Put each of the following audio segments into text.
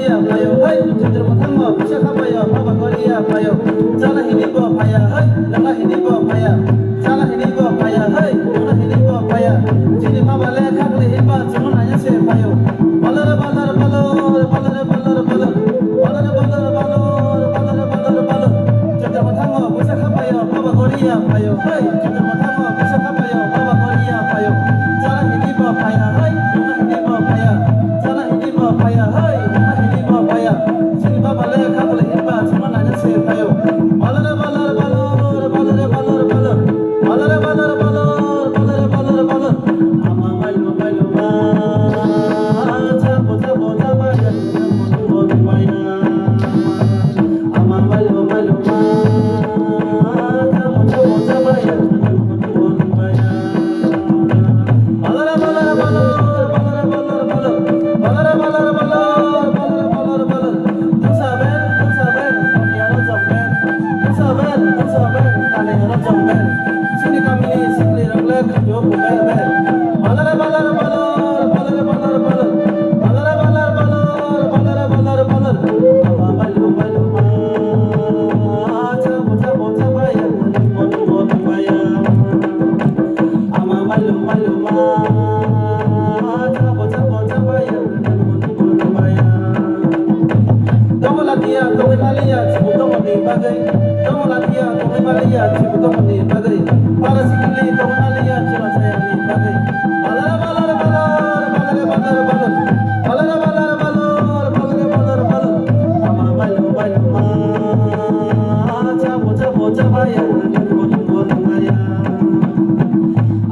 Korea payo hai jujur matangmo bisa kapayo baba Korea payo jala hini bo paya hai langa hini bo paya jala hini bo paya hai langa hini bo paya jini baba le khakle himba chumna ya se payo balar balar balar balar balar balar balar balar balar balar balar balar jujur matangmo bisa kapayo baba Korea payo hai jujur matangmo bisa kapayo baba Korea payo jala hini bo paya hai langa hini bo paya jala hini bo paya hai Sini baba le khakle himba chumna ya se payo balar balar balar balar balar balar balar balar balar balar balar ama malu malu ma jabo jabo jabaya mon maya ama malu malu ma jabo jabo jabaya mon maya balar balar balar balar balar balar balar balar balar balar Sini kami sini raglag jo bumer ber balar balar balar balar balar balar balar balar balar balar balar ama malu malu ma jabo jabo jabaya mon maya ama malu malu ma jabo jabo jabaya mon maya Tomolatia tomimalia cibutomo ni bagai Tomolatia tomimalia cibutomo ni bagai para sikili tomimalia cuma saya ni bagai balar balar balar balar balar balar balar balar balar balar balar balar ama malu malu ma jabo jabo jabaya mon maya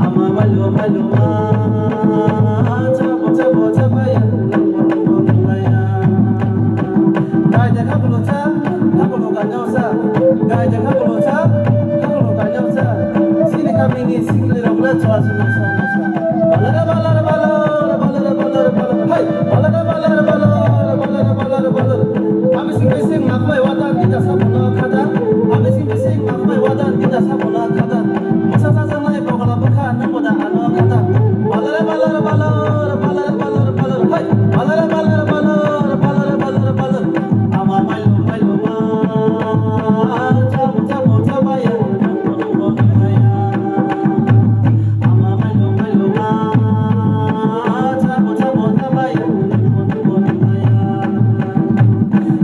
ama malu malu ma jabo jabo jabaya mon maya Gaya kabulusa, kabulu kanyosa. Gaya kabulusa, kabulu kanyosa. Sini kami ni sikli ragla chwa sunu sunu sa. Balar balar balar balar balar balar. Hai, balar balar balar balar balar balar. Ami sing makmai wadan kita sabuna khada. Ami sing makmai wadan kita sabuna khada. Musa sa nai bogala bukha namoda ano khada. Balar balar balar balar balar balar. Hai, balar balar balar balar balar balar. Ama malu malu ma jabo jabo jabaya mon maya ama malu malu ma jabo jabo jabaya mon maya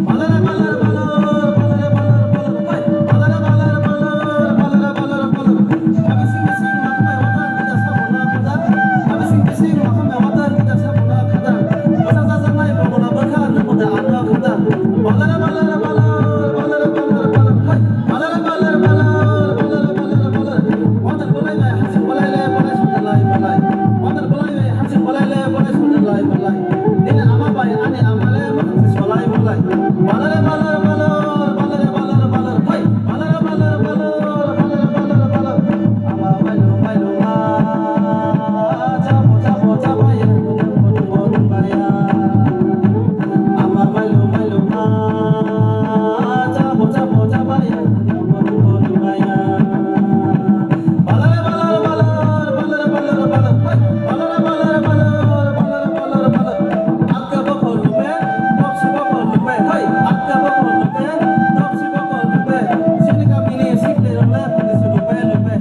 balar balar balar balar balar balar hai balar balar balar balar balar balar abi sing makmai wadan kita sabuna khada abi sing makmai wadan kita sabuna khada masa sa nai bola bakha namoda ana khada balar balar balar balar balar balar hai balar balar balar balar balar balar wadan bolai mai hasil bolai le bolai sunalai bolai wadan bolai mai hasil bolai le bolai sunalai bolai dina ama bai ane amale hasil bolai bolai balar balar balar balar balar balar hai balar balar balar balar balar balar ama malu malu ma jabo jabo jabaya mon maya ama malu malu ma jabo jabo jabaya mon maya balar balar balar balar balar balar hai balar balar balar balar balar balar akka bokolume topsi bokolume hai akka bokolume topsi bokolume sini kami ni sikle rona puni sulupe lupe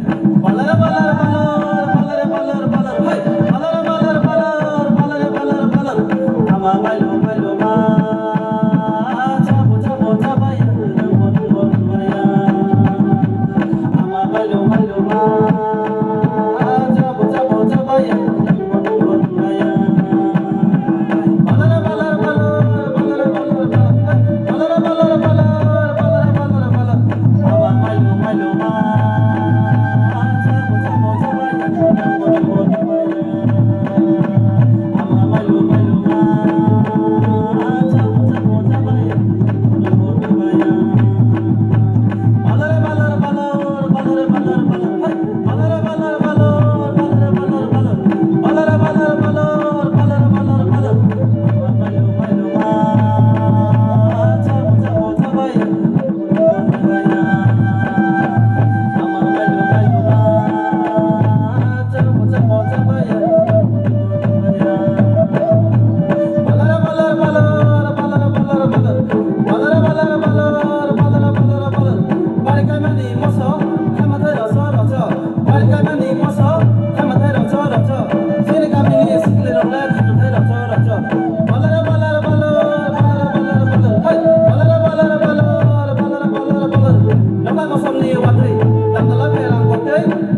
balar balar balar balar balar balar hai balar balar balar balar balar balar ama malu malu ma jabo jabo jabaya mon maya ama malu malu ma jabo jabo jabaya mon maya balar balar balar balar balar balar balar balar balar balar ama malu malu ma jabo jabo jabaya mon maya ama malu malu ma jabo jabo jabaya mon maya balar balar balar balar balar balar hai balar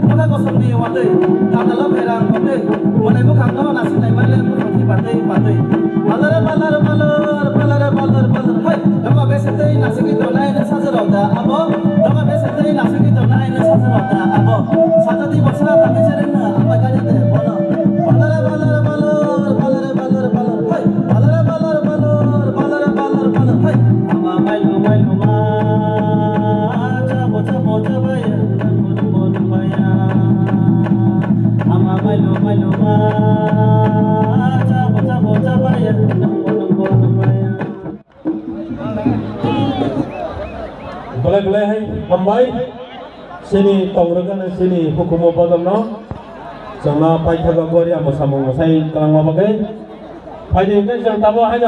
maka kosong di wadai kadal perang wadai mulai bukan no nasi nai mulai murti batai balar hai dama besetai nasi kita naik saja roda abo dama besetai nasi kita naik saja roda abo saja di basra tapi cerita apa kaya deh bola balar hai balar hai ama mail ma bocah baya bon baya ama mail ma bocah baya bon baya boleh hai hambai sini tawragan sini hukum badam no jangna paithaga gori amo samong sai kalangma bagai paiding kan jang tabo hai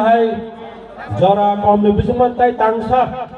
jara kaum ni bisman tai tangsa